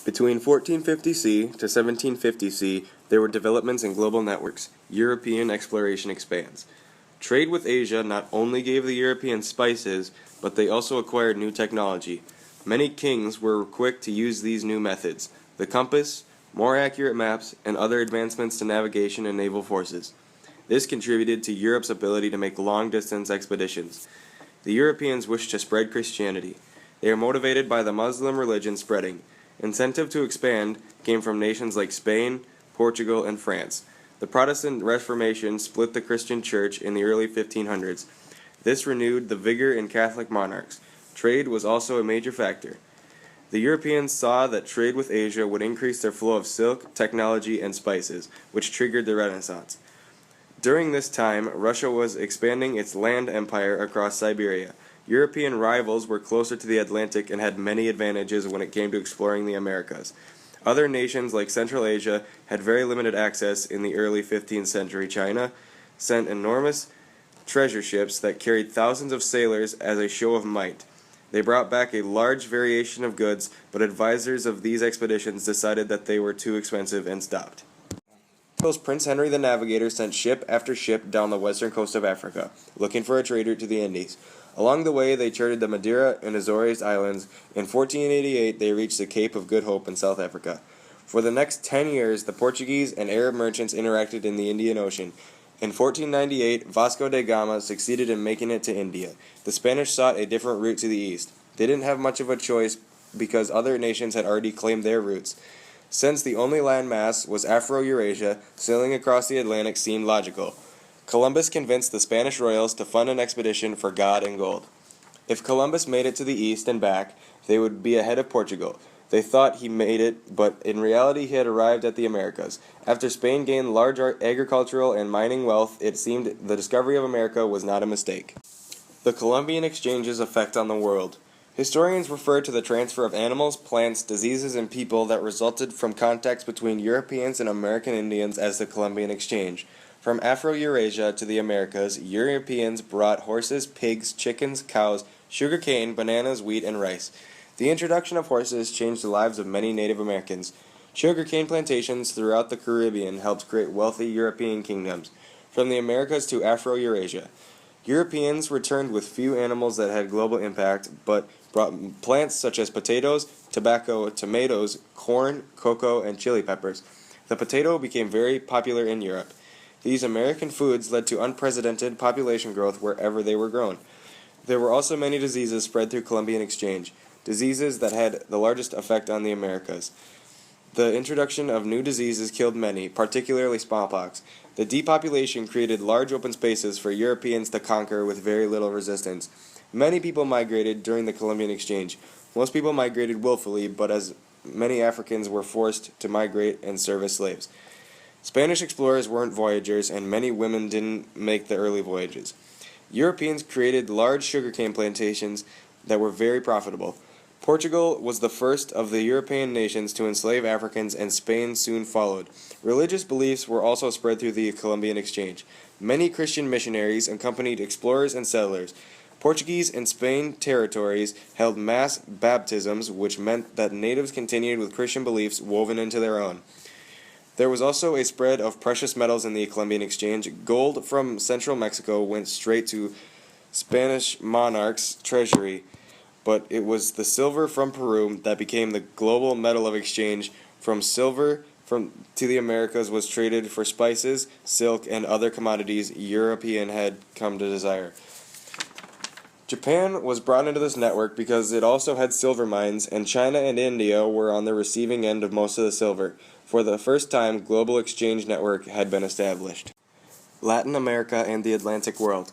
Between 1450 C to 1750 C, there were developments in global networks. European exploration expands. Trade with Asia not only gave the Europeans spices, but they also acquired new technology. Many kings were quick to use these new methods: the compass, more accurate maps, and other advancements to navigation and naval forces. This contributed to Europe's ability to make long-distance expeditions. The Europeans wished to spread Christianity. They are motivated by the Muslim religion spreading. Incentive to expand came from nations like Spain, Portugal, and France. The Protestant Reformation split the Christian Church in the early 1500s. This renewed the vigor in Catholic monarchs. Trade was also a major factor. The Europeans saw that trade with Asia would increase their flow of silk, technology, and spices, which triggered the Renaissance. During this time, Russia was expanding its land empire across Siberia. European rivals were closer to the Atlantic and had many advantages when it came to exploring the Americas. Other nations like Central Asia had very limited access. In the early 15th century. China sent enormous treasure ships that carried thousands of sailors as a show of might. They brought back a large variation of goods, but advisors of these expeditions decided that they were too expensive and stopped. Prince Henry the Navigator sent ship after ship down the western coast of Africa, looking for a trade route to the Indies. Along the way, they charted the Madeira and Azores Islands. In 1488, they reached the Cape of Good Hope in South Africa. For the next 10 years, the Portuguese and Arab merchants interacted in the Indian Ocean. In 1498, Vasco da Gama succeeded in making it to India. The Spanish sought a different route to the east. They didn't have much of a choice because other nations had already claimed their routes. Since the only landmass was Afro-Eurasia, sailing across the Atlantic seemed logical. Columbus convinced the Spanish royals to fund an expedition for God and gold. If Columbus made it to the east and back, they would be ahead of Portugal. They thought he made it, but in reality he had arrived at the Americas. After Spain gained large agricultural and mining wealth, it seemed the discovery of America was not a mistake. The Columbian Exchange's effect on the world. Historians refer to the transfer of animals, plants, diseases, and people that resulted from contacts between Europeans and American Indians as the Columbian Exchange. From Afro-Eurasia to the Americas, Europeans brought horses, pigs, chickens, cows, sugarcane, bananas, wheat, and rice. The introduction of horses changed the lives of many Native Americans. Sugarcane plantations throughout the Caribbean helped create wealthy European kingdoms. From the Americas to Afro-Eurasia, Europeans returned with few animals that had global impact, but brought plants such as potatoes, tobacco, tomatoes, corn, cocoa, and chili peppers. The potato became very popular in Europe. These American foods led to unprecedented population growth wherever they were grown. There were also many diseases spread through Columbian Exchange, diseases that had the largest effect on the Americas. The introduction of new diseases killed many, particularly smallpox. The depopulation created large open spaces for Europeans to conquer with very little resistance. Many people migrated during the Columbian Exchange. Most people migrated willfully, but as many Africans were forced to migrate and serve as slaves. Spanish explorers weren't voyagers, and many women didn't make the early voyages. Europeans created large sugarcane plantations that were very profitable. Portugal was the first of the European nations to enslave Africans, and Spain soon followed. Religious beliefs were also spread through the Columbian Exchange. Many Christian missionaries accompanied explorers and settlers. Portuguese and Spain territories held mass baptisms, which meant that natives continued with Christian beliefs woven into their own. There was also a spread of precious metals in the Columbian Exchange. Gold from central Mexico went straight to Spanish monarchs' treasury, but it was the silver from Peru that became the global metal of exchange. From silver to the Americas was traded for spices, silk, and other commodities European had come to desire. Japan was brought into this network because it also had silver mines, and China and India were on the receiving end of most of the silver. For the first time, global exchange network had been established. Latin America and the Atlantic world.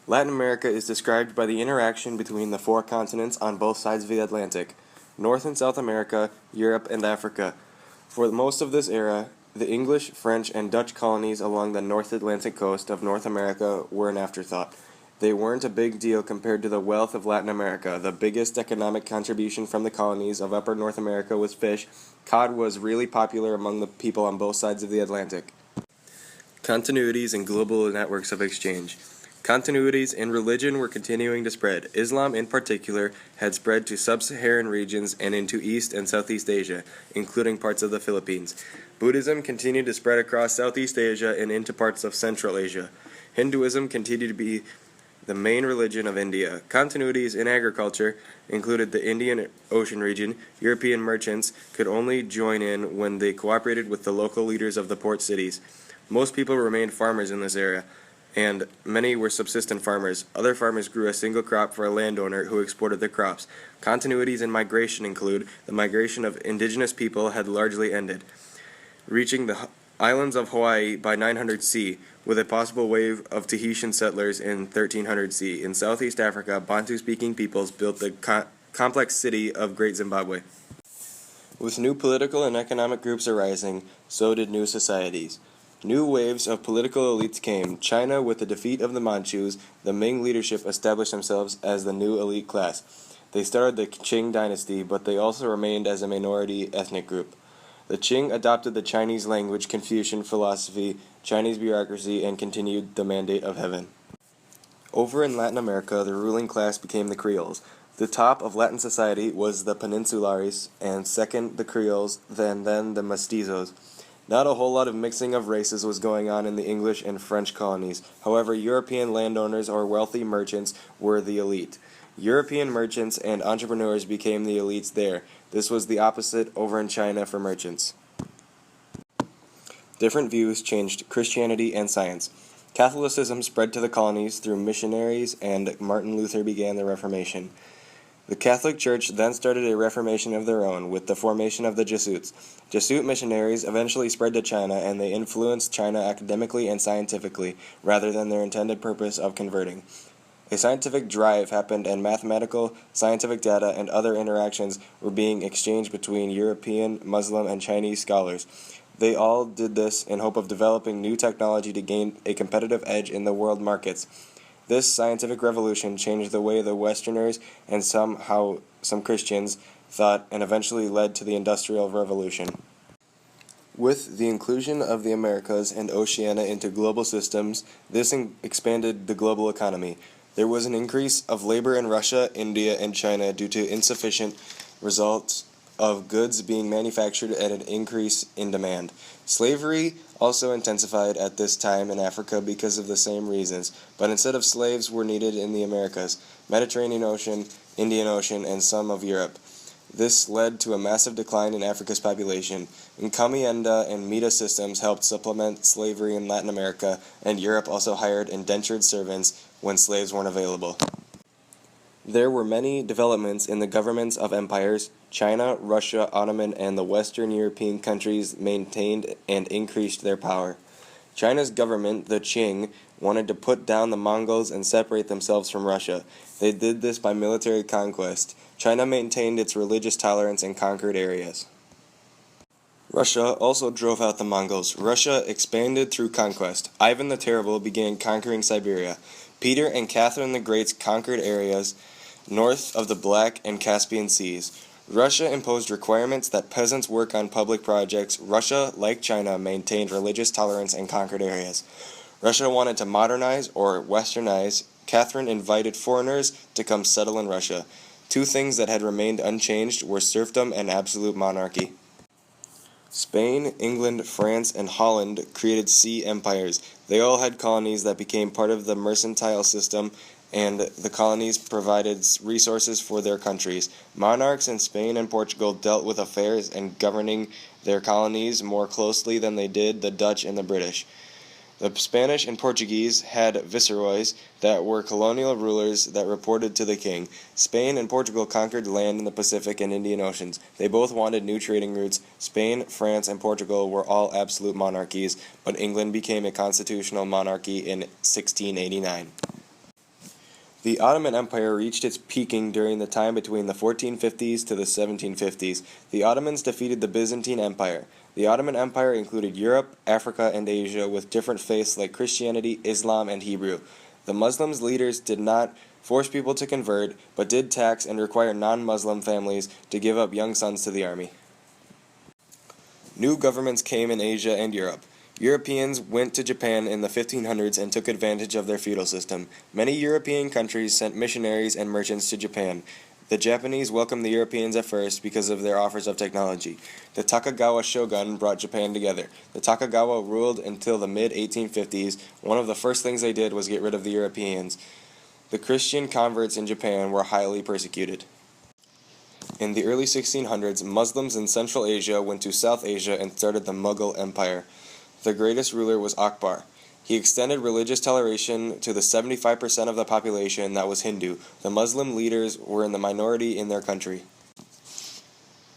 Latin America is described by the interaction between the four continents on both sides of the Atlantic: North and South America, Europe, and Africa. For most of this era, the English, French, and Dutch colonies along the North Atlantic coast of North America were an afterthought. They weren't a big deal compared to the wealth of Latin America. The biggest economic contribution from the colonies of Upper North America was fish. Cod was really popular among the people on both sides of the Atlantic. Continuities and global networks of exchange. Continuities in religion were continuing to spread. Islam, in particular, had spread to sub-Saharan regions and into East and Southeast Asia, including parts of the Philippines. Buddhism continued to spread across Southeast Asia and into parts of Central Asia. Hinduism continued to be the main religion of India. Continuities in agriculture included the Indian Ocean region. European merchants could only join in when they cooperated with the local leaders of the port cities. Most people remained farmers in this area, and many were subsistence farmers. Other farmers grew a single crop for a landowner who exported the crops. Continuities in migration include the migration of indigenous people had largely ended, reaching the islands of Hawaii by 900 C, with a possible wave of Tahitian settlers in 1300 C. In Southeast Africa, Bantu-speaking peoples built the complex city of Great Zimbabwe. With new political and economic groups arising, so did new societies. New waves of political elites came. China, with the defeat of the Manchus, the Ming leadership established themselves as the new elite class. They started the Qing dynasty, but they also remained as a minority ethnic group. The Qing adopted the Chinese language, Confucian philosophy, Chinese bureaucracy, and continued the mandate of heaven. Over in Latin America, the ruling class became the Creoles. The top of Latin society was the Peninsulares, and second the Creoles, then the Mestizos. Not a whole lot of mixing of races was going on in the English and French colonies. However, European landowners or wealthy merchants were the elite. European merchants and entrepreneurs became the elites there. This was the opposite over in China for merchants. Different views changed Christianity and science. Catholicism spread to the colonies through missionaries, and Martin Luther began the Reformation. The Catholic Church then started a reformation of their own with the formation of the Jesuits. Jesuit missionaries eventually spread to China, and they influenced China academically and scientifically, rather than their intended purpose of converting. A scientific drive happened, and mathematical, scientific data, and other interactions were being exchanged between European, Muslim, and Chinese scholars. They all did this in hope of developing new technology to gain a competitive edge in the world markets. This scientific revolution changed the way the Westerners and some Christians thought, and eventually led to the Industrial Revolution. With the inclusion of the Americas and Oceania into global systems, this expanded the global economy. There was an increase of labor in Russia, India, and China due to insufficient results of goods being manufactured at an increase in demand. Slavery also intensified at this time in Africa because of the same reasons, but instead of slaves were needed in the Americas, Mediterranean Ocean, Indian Ocean, and some of Europe. This led to a massive decline in Africa's population. Encomienda and Mita systems helped supplement slavery in Latin America, and Europe also hired indentured servants when slaves weren't available. There were many developments in the governments of empires. China, Russia, Ottoman, and the Western European countries maintained and increased their power. China's government, the Qing, wanted to put down the Mongols and separate themselves from Russia. They did this by military conquest. China maintained its religious tolerance and conquered areas. Russia also drove out the Mongols. Russia expanded through conquest. Ivan the Terrible began conquering Siberia. Peter and Catherine the Great conquered areas north of the Black and Caspian Seas. Russia imposed requirements that peasants work on public projects. Russia, like China, maintained religious tolerance and conquered areas. Russia wanted to modernize or westernize. Catherine invited foreigners to come settle in Russia. Two things that had remained unchanged were serfdom and absolute monarchy. Spain, England, France, and Holland created sea empires. They all had colonies that became part of the mercantile system, and the colonies provided resources for their countries. Monarchs in Spain and Portugal dealt with affairs and governing their colonies more closely than they did the Dutch and the British. The Spanish and Portuguese had viceroys that were colonial rulers that reported to the king. Spain and Portugal conquered land in the Pacific and Indian Oceans. They both wanted new trading routes. Spain, France, and Portugal were all absolute monarchies, but England became a constitutional monarchy in 1689. The Ottoman Empire reached its peaking during the time between the 1450s to the 1750s. The Ottomans defeated the Byzantine Empire. The Ottoman Empire included Europe, Africa, and Asia with different faiths like Christianity, Islam, and Hebrew. The Muslims' leaders did not force people to convert, but did tax and require non-Muslim families to give up young sons to the army. New governments came in Asia and Europe. Europeans went to Japan in the 1500s and took advantage of their feudal system. Many European countries sent missionaries and merchants to Japan. The Japanese welcomed the Europeans at first because of their offers of technology. The Tokugawa shogun brought Japan together. The Tokugawa ruled until the mid-1850s. One of the first things they did was get rid of the Europeans. The Christian converts in Japan were highly persecuted. In the early 1600s, Muslims in Central Asia went to South Asia and started the Mughal Empire. The greatest ruler was Akbar. He extended religious toleration to the 75% of the population that was Hindu. The Muslim leaders were in the minority in their country.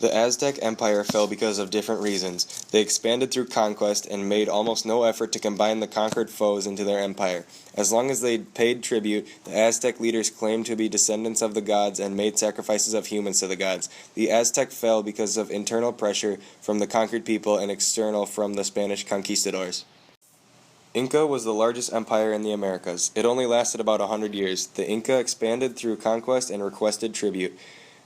The Aztec Empire fell because of different reasons. They expanded through conquest and made almost no effort to combine the conquered foes into their empire. As long as they paid tribute, the Aztec leaders claimed to be descendants of the gods and made sacrifices of humans to the gods. The Aztec fell because of internal pressure from the conquered people and external from the Spanish conquistadors. Inca was the largest empire in the Americas. It only lasted about 100 years. The Inca expanded through conquest and requested tribute.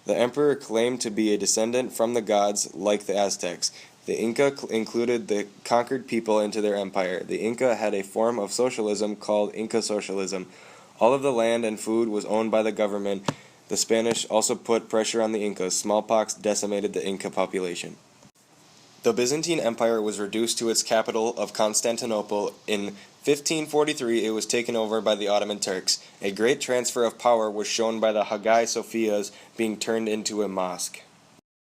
The emperor claimed to be a descendant from the gods like the Aztecs. The Inca included the conquered people into their empire. The Inca had a form of socialism called Inca socialism. All of the land and food was owned by the government. The Spanish also put pressure on the Incas. Smallpox decimated the Inca population. The Byzantine Empire was reduced to its capital of Constantinople. In 1543, it was taken over by the Ottoman Turks. A great transfer of power was shown by the Hagia Sophia's being turned into a mosque.